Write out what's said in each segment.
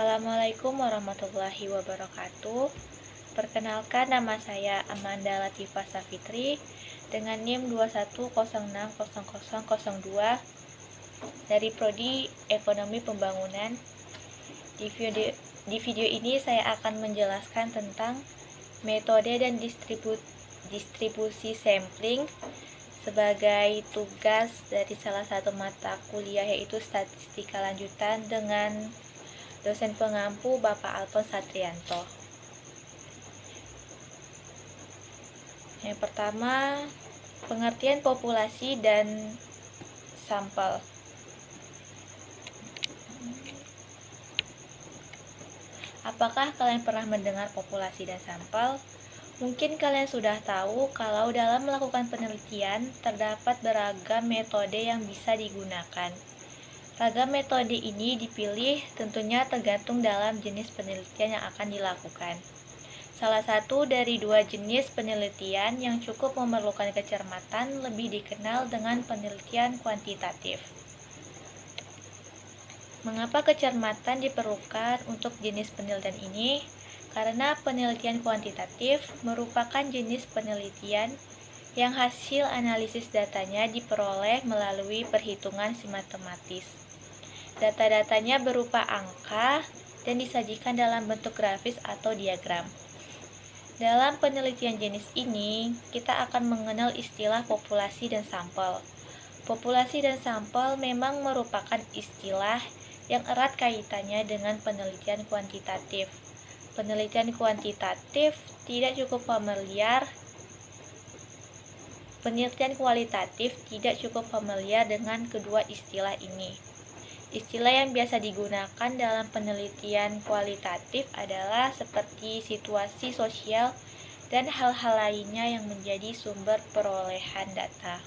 Assalamualaikum warahmatullahi wabarakatuh. Perkenalkan, nama saya Amanda Latifah Safitri dengan NIM 21060002 dari Prodi Ekonomi Pembangunan. Di video ini saya akan menjelaskan tentang metode dan distribusi sampling sebagai tugas dari salah satu mata kuliah, yaitu statistika lanjutan, dengan dosen pengampu Bapak Alton Satrianto. Yang pertama, pengertian populasi dan sampel. Apakah kalian pernah mendengar populasi dan sampel? Mungkin kalian sudah tahu kalau dalam melakukan penelitian terdapat beragam metode yang bisa digunakan. Ragam metode ini dipilih tentunya tergantung dalam jenis penelitian yang akan dilakukan. Salah satu dari dua jenis penelitian yang cukup memerlukan kecermatan lebih dikenal dengan penelitian kuantitatif. Mengapa kecermatan diperlukan untuk jenis penelitian ini? Karena penelitian kuantitatif merupakan jenis penelitian yang hasil analisis datanya diperoleh melalui perhitungan matematis. Data-datanya berupa angka dan disajikan dalam bentuk grafis atau diagram. Dalam penelitian jenis ini, kita akan mengenal istilah populasi dan sampel. Populasi dan sampel memang merupakan istilah yang erat kaitannya dengan penelitian kuantitatif. Penelitian kuantitatif tidak cukup familiar. Penelitian kualitatif tidak cukup familiar dengan kedua istilah ini. Istilah yang biasa digunakan dalam penelitian kualitatif adalah seperti situasi sosial dan hal-hal lainnya yang menjadi sumber perolehan data.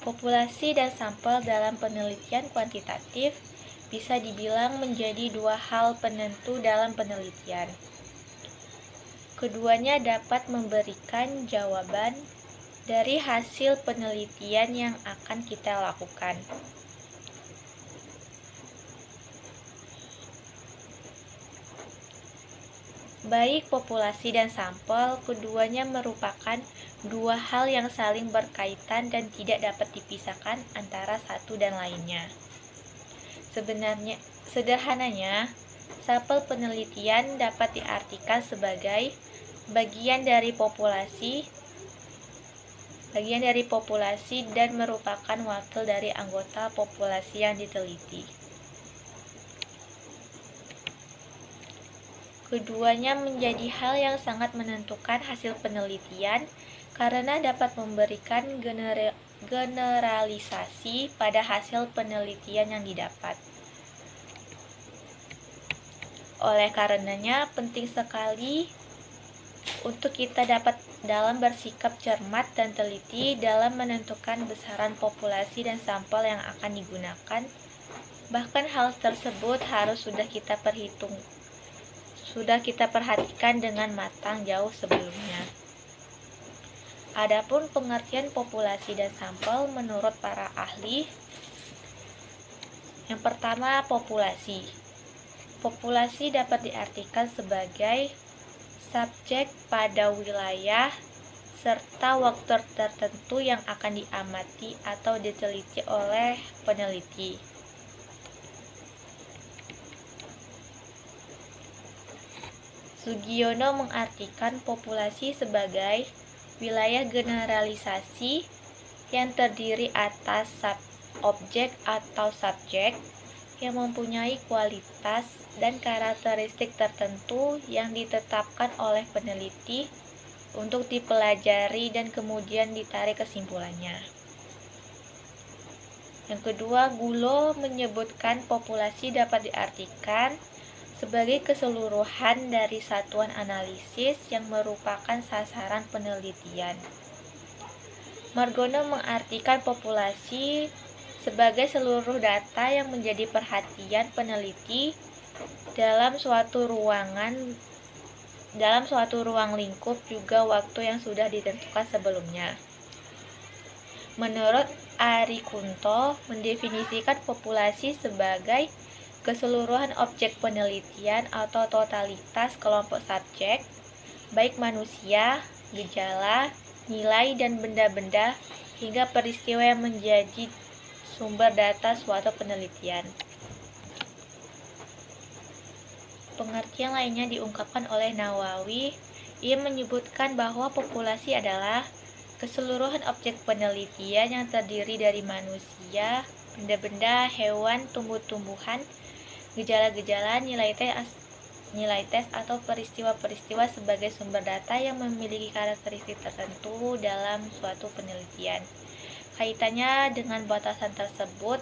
Populasi dan sampel dalam penelitian kuantitatif bisa dibilang menjadi dua hal penentu dalam penelitian. Keduanya dapat memberikan jawaban dari hasil penelitian yang akan kita lakukan. Baik populasi dan sampel, keduanya merupakan dua hal yang saling berkaitan dan tidak dapat dipisahkan antara satu dan lainnya. Sederhananya, sampel penelitian dapat diartikan sebagai bagian dari populasi dan merupakan wakil dari anggota populasi yang diteliti. Keduanya menjadi hal yang sangat menentukan hasil penelitian karena dapat memberikan generalisasi pada hasil penelitian yang didapat. Oleh karenanya, penting sekali untuk kita dapat dalam bersikap cermat dan teliti dalam menentukan besaran populasi dan sampel yang akan digunakan. Bahkan hal tersebut sudah kita perhatikan dengan matang jauh sebelumnya. Adapun pengertian populasi dan sampel menurut para ahli, yang pertama, populasi. Populasi dapat diartikan sebagai subjek pada wilayah serta waktu tertentu yang akan diamati atau diteliti oleh peneliti. Sugiono mengartikan populasi sebagai wilayah generalisasi yang terdiri atas objek atau subjek yang mempunyai kualitas dan karakteristik tertentu yang ditetapkan oleh peneliti untuk dipelajari dan kemudian ditarik kesimpulannya. Yang kedua, Gulo menyebutkan populasi dapat diartikan sebagai keseluruhan dari satuan analisis yang merupakan sasaran penelitian. Margono mengartikan populasi sebagai seluruh data yang menjadi perhatian peneliti dalam suatu ruang lingkup juga waktu yang sudah ditentukan sebelumnya. Menurut Ari Kunto, mendefinisikan populasi sebagai keseluruhan objek penelitian atau totalitas kelompok subjek, baik manusia, gejala, nilai, dan benda-benda, hingga peristiwa yang menjadi sumber data suatu penelitian. Pengertian lainnya diungkapkan oleh Nawawi. Ia menyebutkan bahwa populasi adalah keseluruhan objek penelitian yang terdiri dari manusia, benda-benda, hewan, tumbuh-tumbuhan, gejala-gejala, nilai tes atau peristiwa-peristiwa sebagai sumber data yang memiliki karakteristik tertentu dalam suatu penelitian. Kaitannya dengan batasan tersebut,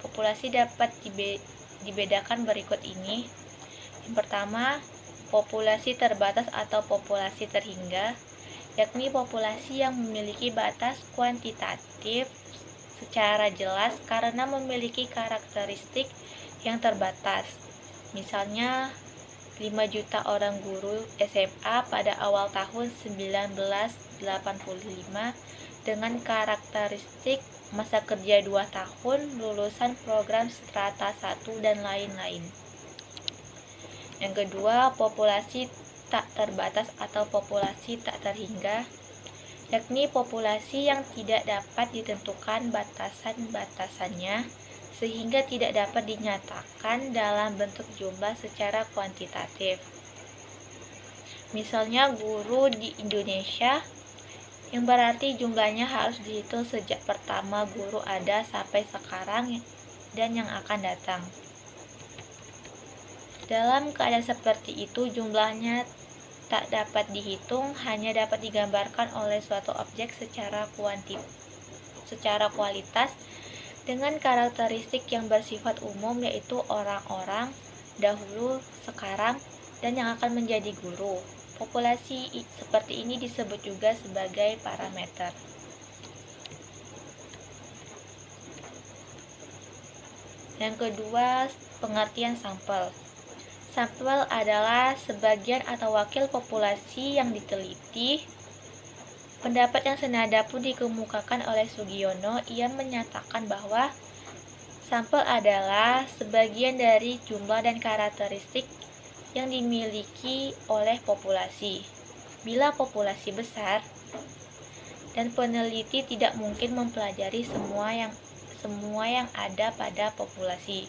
populasi dapat dibedakan berikut ini. Yang pertama, populasi terbatas atau populasi terhingga, yakni populasi yang memiliki batas kuantitatif secara jelas karena memiliki karakteristik yang terbatas. Misalnya, 5 juta orang guru SMA pada awal tahun 1985 dengan karakteristik masa kerja 2 tahun, lulusan program strata 1, dan lain-lain. Yang kedua, populasi tak terbatas atau populasi tak terhingga, yakni populasi yang tidak dapat ditentukan batasan-batasannya sehingga tidak dapat dinyatakan dalam bentuk jumlah secara kuantitatif. Misalnya guru di Indonesia, yang berarti jumlahnya harus dihitung sejak pertama guru ada sampai sekarang dan yang akan datang. Dalam keadaan seperti itu, jumlahnya tak dapat dihitung, hanya dapat digambarkan oleh suatu objek secara kualitas dengan karakteristik yang bersifat umum, yaitu orang-orang, dahulu, sekarang, dan yang akan menjadi guru. Populasi seperti ini disebut juga sebagai parameter. Yang kedua, pengertian sampel. Sampel adalah sebagian atau wakil populasi yang diteliti. Pendapat yang senada pun dikemukakan oleh Sugiono. Ia menyatakan bahwa sampel adalah sebagian dari jumlah dan karakteristik yang dimiliki oleh populasi. Bila populasi besar dan peneliti tidak mungkin mempelajari semua yang ada pada populasi.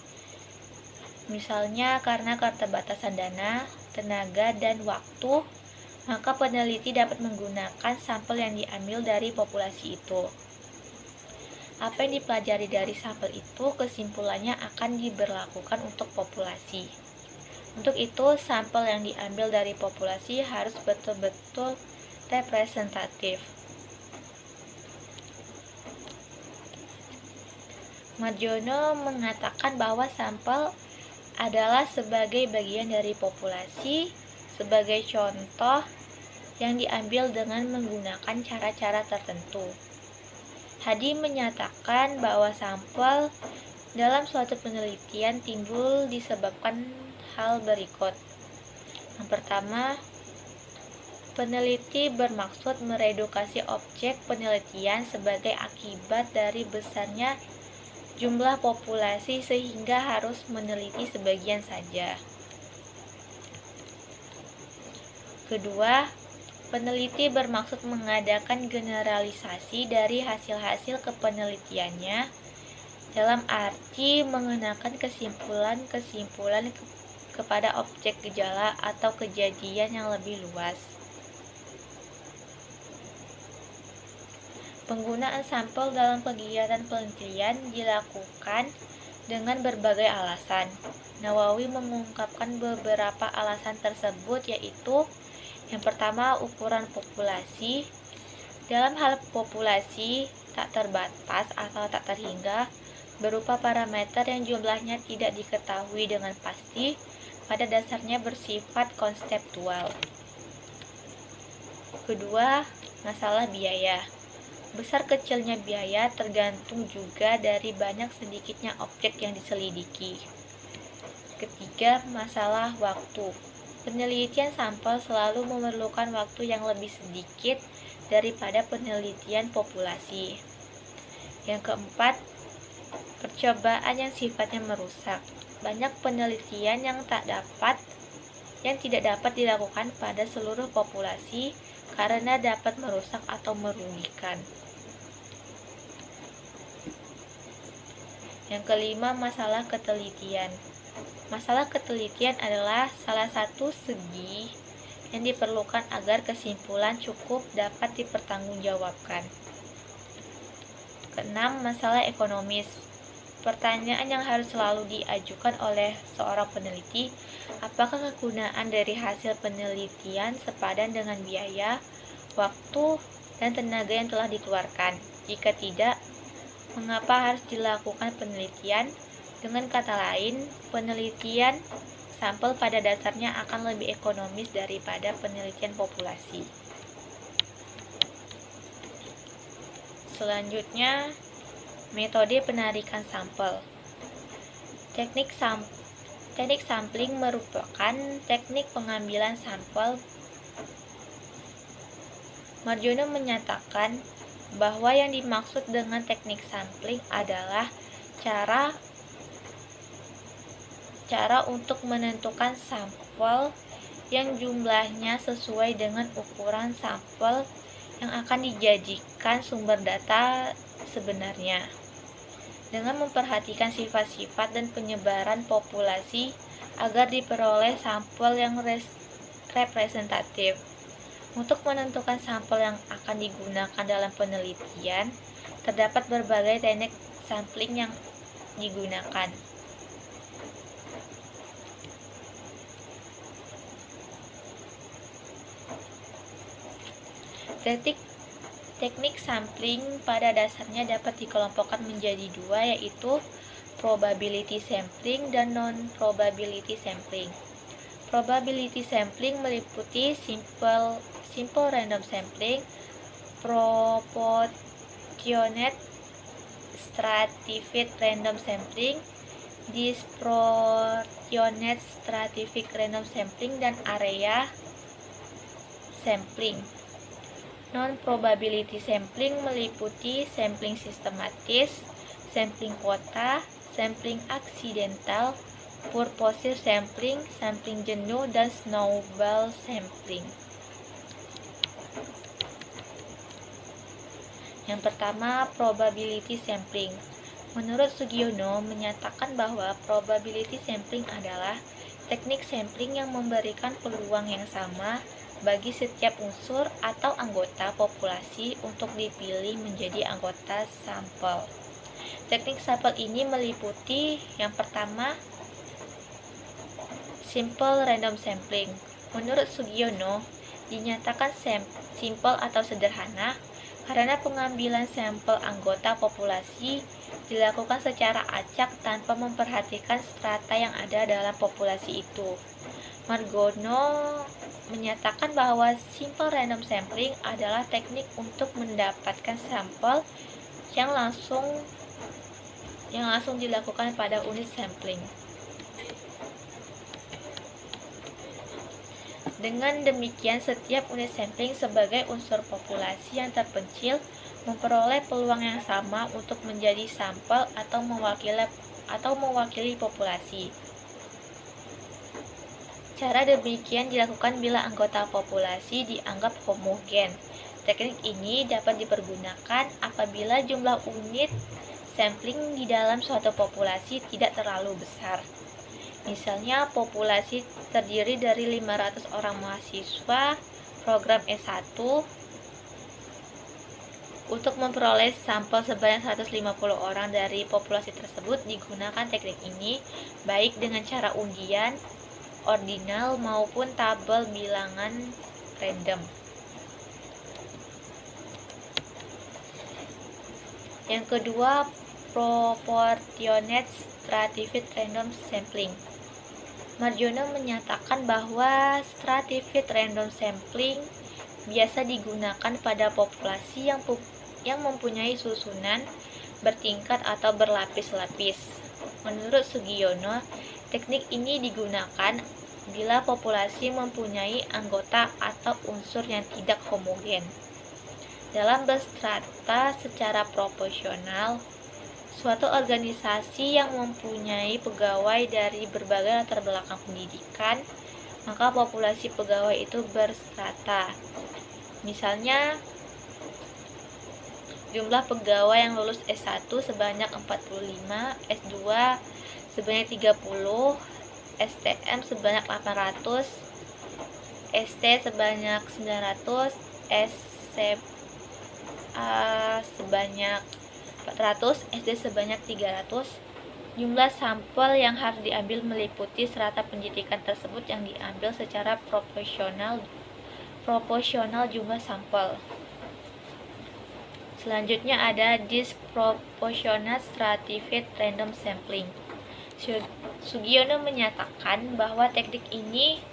Misalnya karena keterbatasan dana, tenaga, dan waktu, maka peneliti dapat menggunakan sampel yang diambil dari populasi itu. Apa yang dipelajari dari sampel itu, kesimpulannya akan diberlakukan untuk populasi. Untuk itu, sampel yang diambil dari populasi harus betul-betul representatif. Marjono mengatakan bahwa sampel adalah sebagai bagian dari populasi, sebagai contoh yang diambil dengan menggunakan cara-cara tertentu. Hadi menyatakan bahwa sampel dalam suatu penelitian timbul disebabkan hal berikut. Yang pertama, peneliti bermaksud meredukasi objek penelitian sebagai akibat dari besarnya jumlah populasi sehingga harus meneliti sebagian saja. Kedua, peneliti bermaksud mengadakan generalisasi dari hasil-hasil kepenelitiannya dalam arti mengenakan kesimpulan-kesimpulan kepada objek gejala atau kejadian yang lebih luas. Penggunaan sampel dalam kegiatan penelitian dilakukan dengan berbagai alasan. Nawawi mengungkapkan beberapa alasan tersebut, yaitu yang pertama, ukuran populasi. Dalam hal populasi tak terbatas atau tak terhingga berupa parameter yang jumlahnya tidak diketahui dengan pasti, pada dasarnya bersifat konseptual. Kedua, masalah biaya. Besar kecilnya biaya tergantung juga dari banyak sedikitnya objek yang diselidiki. Ketiga, masalah waktu. Penelitian sampel selalu memerlukan waktu yang lebih sedikit daripada penelitian populasi. Yang keempat, percobaan yang sifatnya merusak. Banyak penelitian yang tidak dapat dilakukan pada seluruh populasi karena dapat merusak atau merugikan. Yang kelima, masalah ketelitian. Masalah ketelitian adalah salah satu segi yang diperlukan agar kesimpulan cukup dapat dipertanggungjawabkan. Keenam, masalah ekonomis. Pertanyaan yang harus selalu diajukan oleh seorang peneliti, apakah kegunaan dari hasil penelitian sepadan dengan biaya, waktu, dan tenaga yang telah dikeluarkan? Jika tidak, mengapa harus dilakukan penelitian? Dengan kata lain, penelitian sampel pada dasarnya akan lebih ekonomis daripada penelitian populasi. Selanjutnya, metode penarikan sampel. Teknik sampling merupakan teknik pengambilan sampel. Marjono menyatakan bahwa yang dimaksud dengan teknik sampling adalah cara untuk menentukan sampel yang jumlahnya sesuai dengan ukuran sampel yang akan dijadikan sumber data sebenarnya, dengan memperhatikan sifat-sifat dan penyebaran populasi agar diperoleh sampel yang representatif. Untuk menentukan sampel yang akan digunakan dalam penelitian, terdapat berbagai teknik sampling yang digunakan. Teknik sampling pada dasarnya dapat dikelompokkan menjadi dua, yaitu probability sampling dan non-probability sampling. Probability sampling meliputi simple random sampling, proportionate stratified random sampling, disproportionate stratified random sampling, dan area sampling. Non-probability sampling meliputi sampling sistematis, sampling kuota, sampling aksidental, purposive sampling, sampling jenuh, dan snowball sampling. Yang pertama, probability sampling. Menurut Sugiono menyatakan bahwa probability sampling adalah teknik sampling yang memberikan peluang yang sama bagi setiap unsur atau anggota populasi untuk dipilih menjadi anggota sampel. Teknik sampel ini meliputi yang pertama, simple random sampling. Menurut Sugiono, dinyatakan simple atau sederhana karena pengambilan sampel anggota populasi dilakukan secara acak tanpa memperhatikan strata yang ada dalam populasi itu. Marjono menyatakan bahwa simple random sampling adalah teknik untuk mendapatkan sampel yang langsung dilakukan pada unit sampling. Dengan demikian, setiap unit sampling sebagai unsur populasi yang terpencil memperoleh peluang yang sama untuk menjadi sampel atau mewakili populasi. Cara demikian dilakukan bila anggota populasi dianggap homogen. Teknik ini dapat dipergunakan apabila jumlah unit sampling di dalam suatu populasi tidak terlalu besar. Misalnya, populasi terdiri dari 500 orang mahasiswa program S1. Untuk memperoleh sampel sebanyak 150 orang dari populasi tersebut digunakan teknik ini, baik dengan cara undian, ordinal, maupun tabel bilangan random. Yang kedua, proportionate stratified random sampling. Marjono menyatakan bahwa stratified random sampling biasa digunakan pada populasi yang mempunyai susunan bertingkat atau berlapis-lapis. Menurut Sugiono, teknik ini digunakan bila populasi mempunyai anggota atau unsur yang tidak homogen. Dalam berstrata secara proporsional, suatu organisasi yang mempunyai pegawai dari berbagai latar belakang pendidikan, maka populasi pegawai itu berstrata. Misalnya, jumlah pegawai yang lulus S1 sebanyak 45, S2 sebanyak 30, STM sebanyak 800, ST sebanyak 900, SMA sebanyak 400, SD sebanyak 300. Jumlah sampel yang harus diambil meliputi strata pendidikan tersebut yang diambil secara proporsional jumlah sampel. Selanjutnya ada disproportionate stratified random sampling. Sugiono menyatakan bahwa teknik ini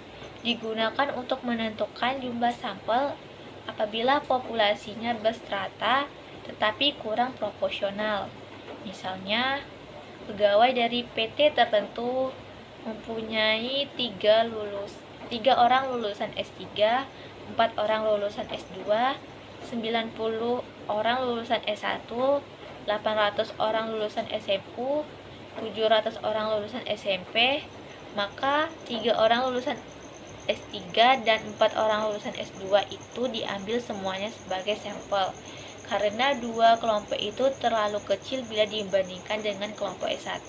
digunakan untuk menentukan jumlah sampel apabila populasinya berstrata tetapi kurang proporsional. Misalnya, pegawai dari PT tertentu mempunyai 3 orang lulusan S3, 4 orang lulusan S2, 90 orang lulusan S1, 800 orang lulusan SMU, 700 orang lulusan SMP, maka 3 orang lulusan S3 dan 4 orang lulusan S2 itu diambil semuanya sebagai sampel. Karena dua kelompok itu terlalu kecil bila dibandingkan dengan kelompok S1,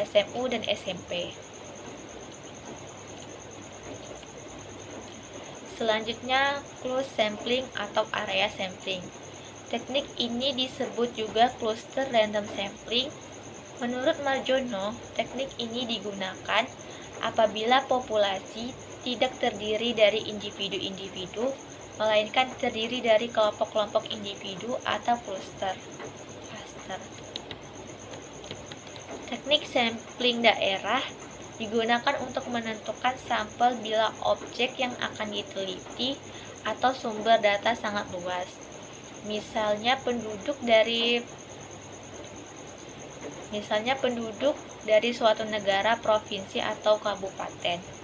SMU, dan SMP. Selanjutnya, close sampling atau area sampling. Teknik ini disebut juga cluster random sampling. Menurut Marjono, teknik ini digunakan apabila populasi tidak terdiri dari individu-individu, melainkan terdiri dari kelompok-kelompok individu atau cluster. Teknik sampling daerah digunakan untuk menentukan sampel bila objek yang akan diteliti atau sumber data sangat luas. Misalnya penduduk dari suatu negara, provinsi, atau kabupaten.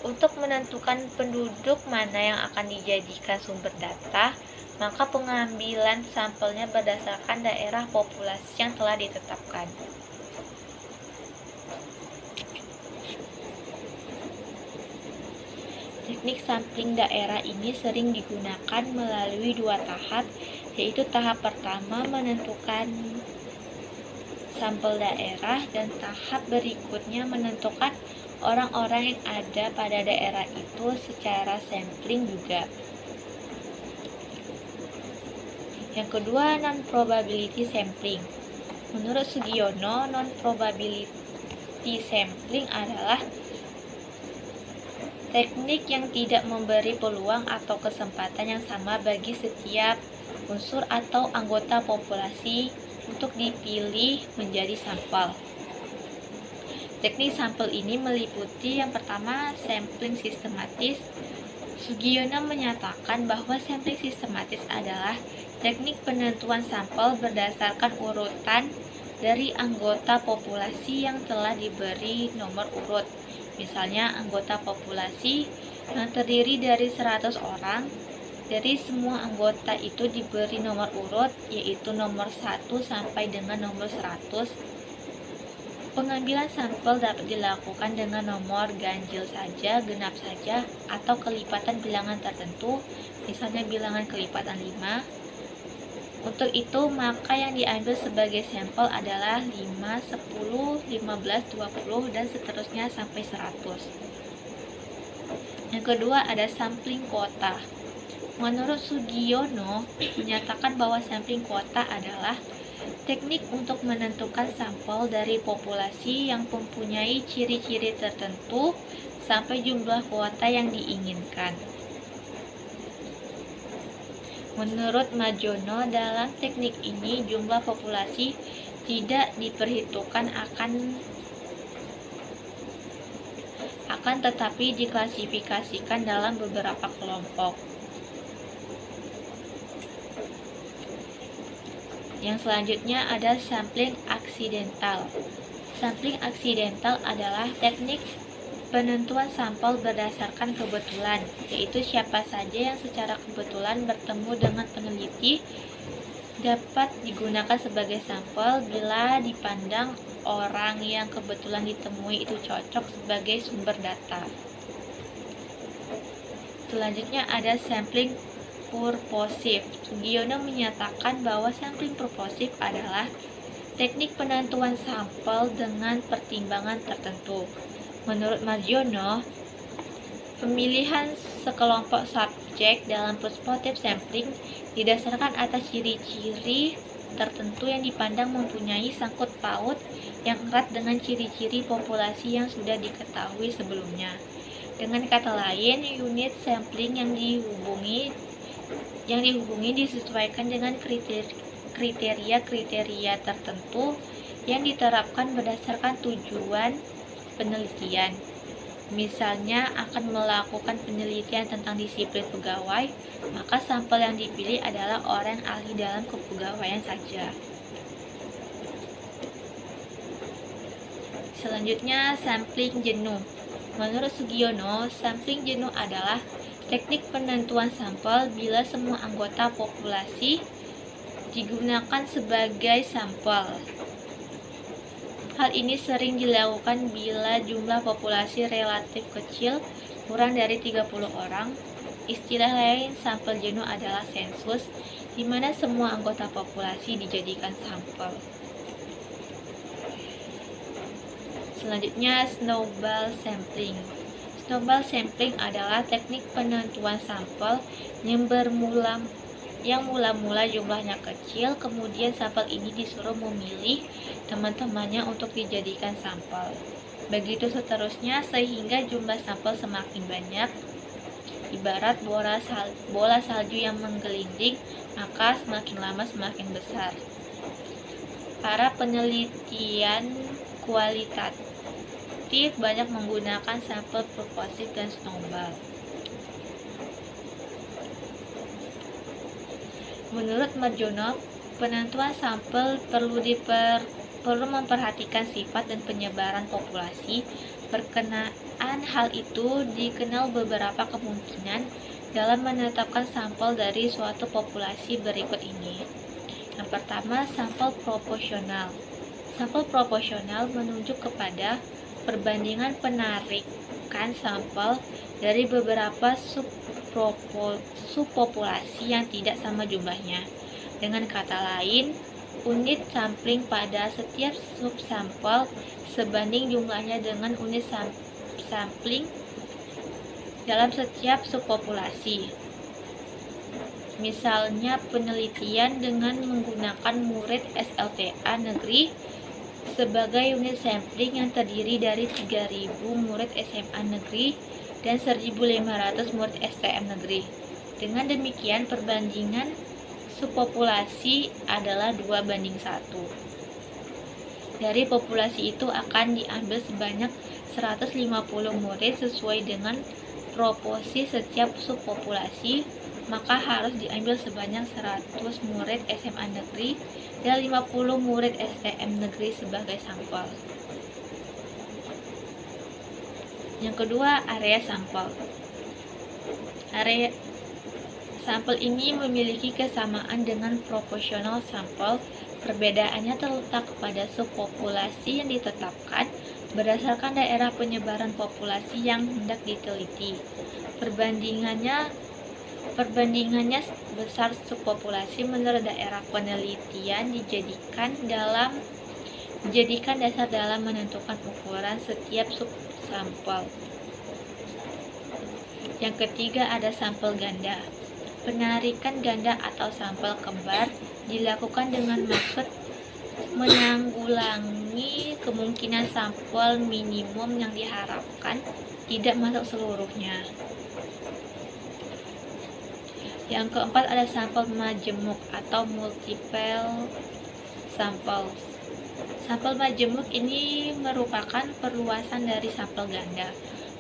Untuk menentukan penduduk mana yang akan dijadikan sumber data, maka pengambilan sampelnya berdasarkan daerah populasi yang telah ditetapkan. Teknik sampling daerah ini sering digunakan melalui 2 tahap, yaitu tahap pertama menentukan sampel daerah dan tahap berikutnya menentukan orang-orang yang ada pada daerah itu secara sampling juga. Yang kedua, non-probability sampling. Menurut Sugiono, non-probability sampling adalah teknik yang tidak memberi peluang atau kesempatan yang sama bagi setiap unsur atau anggota populasi untuk dipilih menjadi sampel. Teknik sampel ini meliputi yang pertama, sampling sistematis. Sugiono menyatakan bahwa sampling sistematis adalah teknik penentuan sampel berdasarkan urutan dari anggota populasi yang telah diberi nomor urut. Misalnya, anggota populasi yang terdiri dari 100 orang, dari semua anggota itu diberi nomor urut, yaitu nomor 1 sampai dengan nomor 100. Pengambilan sampel dapat dilakukan dengan nomor ganjil saja, genap saja, atau kelipatan bilangan tertentu, misalnya bilangan kelipatan 5. Untuk itu, maka yang diambil sebagai sampel adalah 5, 10, 15, 20, dan seterusnya sampai 100. Yang kedua ada sampling kuota. Menurut Sugiono, menyatakan bahwa sampling kuota adalah teknik untuk menentukan sampel dari populasi yang mempunyai ciri-ciri tertentu sampai jumlah kuota yang diinginkan. Menurut Marjono, dalam teknik ini jumlah populasi tidak diperhitungkan akan tetapi diklasifikasikan dalam beberapa kelompok. Yang selanjutnya ada sampling aksidental. Sampling aksidental adalah teknik Penentuan sampel berdasarkan kebetulan, yaitu siapa saja yang secara kebetulan bertemu dengan peneliti dapat digunakan sebagai sampel bila dipandang orang yang kebetulan ditemui itu cocok sebagai sumber data. Selanjutnya ada sampling purposive. Sugiono menyatakan bahwa sampling purposive adalah teknik penentuan sampel dengan pertimbangan tertentu. Menurut Margiono, pemilihan sekelompok subjek dalam prospective sampling didasarkan atas ciri-ciri tertentu yang dipandang mempunyai sangkut paut yang erat dengan ciri-ciri populasi yang sudah diketahui sebelumnya. Dengan kata lain, unit sampling yang dihubungi disesuaikan dengan kriteria-kriteria tertentu yang diterapkan berdasarkan tujuan penelitian. Misalnya akan melakukan penelitian tentang disiplin pegawai, maka sampel yang dipilih adalah orang ahli dalam kepegawaian saja. Selanjutnya, sampling jenuh. Menurut Sugiono, sampling jenuh adalah teknik penentuan sampel bila semua anggota populasi digunakan sebagai sampel. Hal ini sering dilakukan bila jumlah populasi relatif kecil, kurang dari 30 orang. Istilah lain sampel jenuh adalah sensus, di mana semua anggota populasi dijadikan sampel. Selanjutnya, snowball sampling. Snowball sampling adalah teknik penentuan sampel yang mula-mula jumlahnya kecil, kemudian sampel ini disuruh memilih teman-temannya untuk dijadikan sampel. Begitu seterusnya sehingga jumlah sampel semakin banyak. Ibarat bola salju yang menggelinding, maka semakin lama semakin besar. Para penelitian kualitatif banyak menggunakan sampel purposive dan snowball. Menurut Margiono, penentuan sampel perlu memperhatikan sifat dan penyebaran populasi. Berkenaan hal itu, dikenal beberapa kemungkinan dalam menetapkan sampel dari suatu populasi berikut ini. Yang pertama, sampel proporsional. Sampel proporsional menunjuk kepada perbandingan penarikan sampel dari beberapa subpopulasi yang tidak sama jumlahnya. Dengan kata lain, unit sampling pada setiap subsampel sebanding jumlahnya dengan unit sampling dalam setiap subpopulasi. Misalnya penelitian dengan menggunakan murid SLTA negeri sebagai unit sampling yang terdiri dari 3.000 murid SMA negeri dan 1.500 murid STM negeri. Dengan demikian, perbandingan subpopulasi adalah 2:1. Dari populasi itu akan diambil sebanyak 150 murid sesuai dengan proporsi setiap subpopulasi, maka harus diambil sebanyak 100 murid SMA negeri dan 50 murid STM negeri sebagai sampel. Yang kedua, area sampel. Area sampel ini memiliki kesamaan dengan proporsional sampel. Perbedaannya terletak pada subpopulasi yang ditetapkan berdasarkan daerah penyebaran populasi yang hendak diteliti. Perbandingannya besar subpopulasi menurut daerah penelitian dijadikan dasar dalam menentukan ukuran setiap subsampel. Yang ketiga, ada sampel ganda. Penarikan ganda atau sampel kembar dilakukan dengan maksud menanggulangi kemungkinan sampel minimum yang diharapkan tidak masuk seluruhnya. Yang keempat, ada sampel majemuk atau multiple samples. Sampel majemuk ini merupakan perluasan dari sampel ganda.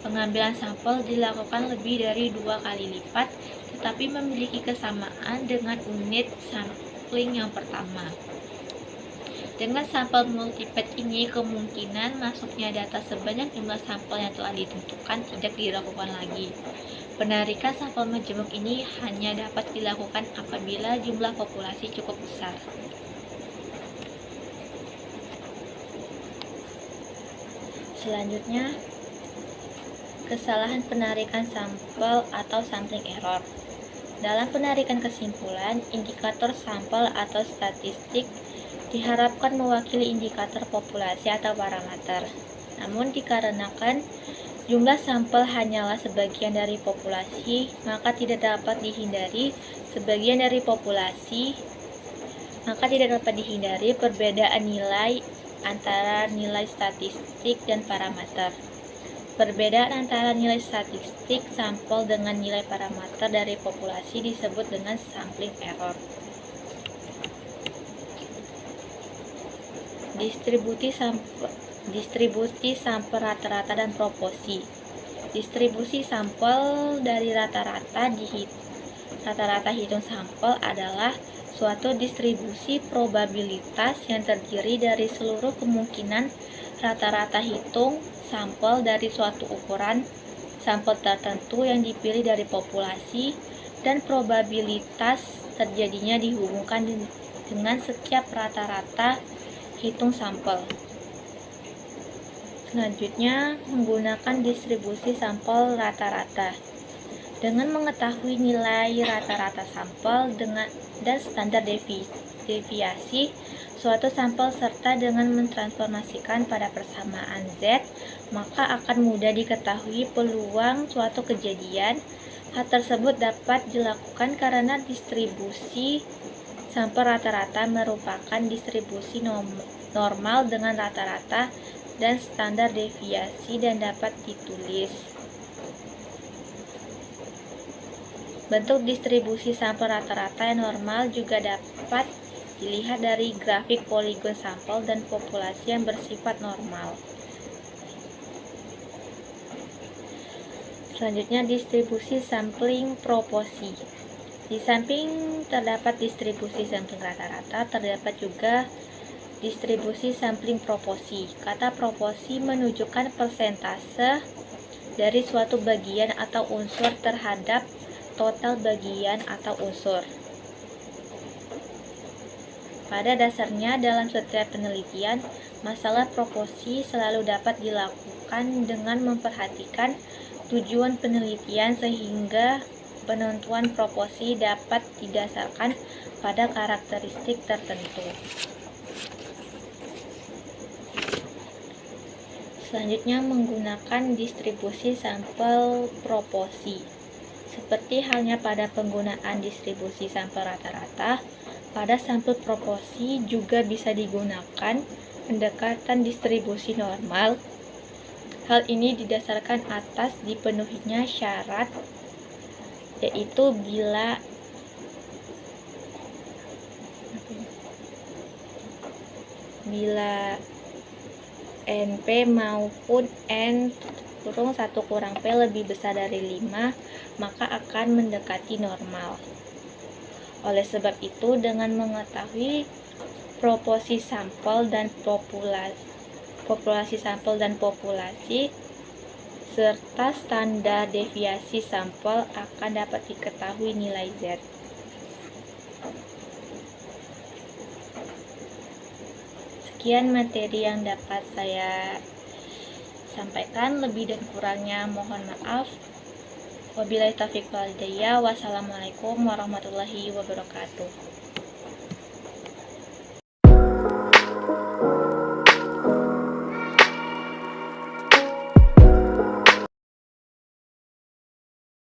Pengambilan sampel dilakukan lebih dari 2 kali lipat, tetapi memiliki kesamaan dengan unit sampling yang pertama. Dengan sampel multipet ini, kemungkinan masuknya data sebanyak jumlah sampel yang telah ditentukan tidak dilakukan lagi. Penarikan sampel majemuk ini hanya dapat dilakukan apabila jumlah populasi cukup besar. Selanjutnya, kesalahan penarikan sampel atau sampling error. Dalam penarikan kesimpulan, indikator sampel atau statistik diharapkan mewakili indikator populasi atau parameter. Namun dikarenakan jumlah sampel hanyalah sebagian dari populasi, maka tidak dapat dihindari perbedaan nilai antara nilai statistik dan parameter. Perbedaan antara nilai statistik sampel dengan nilai parameter dari populasi disebut dengan sampling error. Distribusi sampel rata-rata dan proporsi. Distribusi sampel dari rata-rata hitung sampel adalah suatu distribusi probabilitas yang terdiri dari seluruh kemungkinan rata-rata hitung sampel dari suatu ukuran sampel tertentu yang dipilih dari populasi, dan probabilitas terjadinya dihubungkan dengan setiap rata-rata hitung sampel. Selanjutnya, menggunakan distribusi sampel rata-rata. Dengan mengetahui nilai rata-rata sampel dan standar deviasi suatu sampel serta dengan mentransformasikan pada persamaan Z, maka akan mudah diketahui peluang suatu kejadian. Hal tersebut dapat dilakukan karena distribusi sampel rata-rata merupakan distribusi normal dengan rata-rata dan standar deviasi dan dapat ditulis. Bentuk distribusi sampel rata-rata yang normal juga dapat dilihat dari grafik poligon sampel dan populasi yang bersifat normal. Selanjutnya, distribusi sampling proporsi. Di samping terdapat distribusi sampling rata-rata, terdapat juga distribusi sampling proporsi. Kata proporsi menunjukkan persentase dari suatu bagian atau unsur terhadap total bagian atau unsur. Pada dasarnya, dalam setiap penelitian, masalah proporsi selalu dapat dilakukan dengan memperhatikan tujuan penelitian sehingga penentuan proporsi dapat didasarkan pada karakteristik tertentu. Selanjutnya, menggunakan distribusi sampel proporsi. Seperti halnya pada penggunaan distribusi sampel rata-rata, pada sampel proporsi juga bisa digunakan pendekatan distribusi normal. Hal ini didasarkan atas dipenuhinya syarat, yaitu bila NP maupun N kurung 1 kurang P lebih besar dari 5, maka akan mendekati normal. Oleh sebab itu, dengan mengetahui proporsi sampel dan populasi sampel dan populasi, serta standar deviasi sampel, akan dapat diketahui nilai Z. Sekian materi yang dapat saya sampaikan, lebih dan kurangnya mohon maaf. Wabillahi taufiq wal hidayah. Wassalamualaikum warahmatullahi wabarakatuh.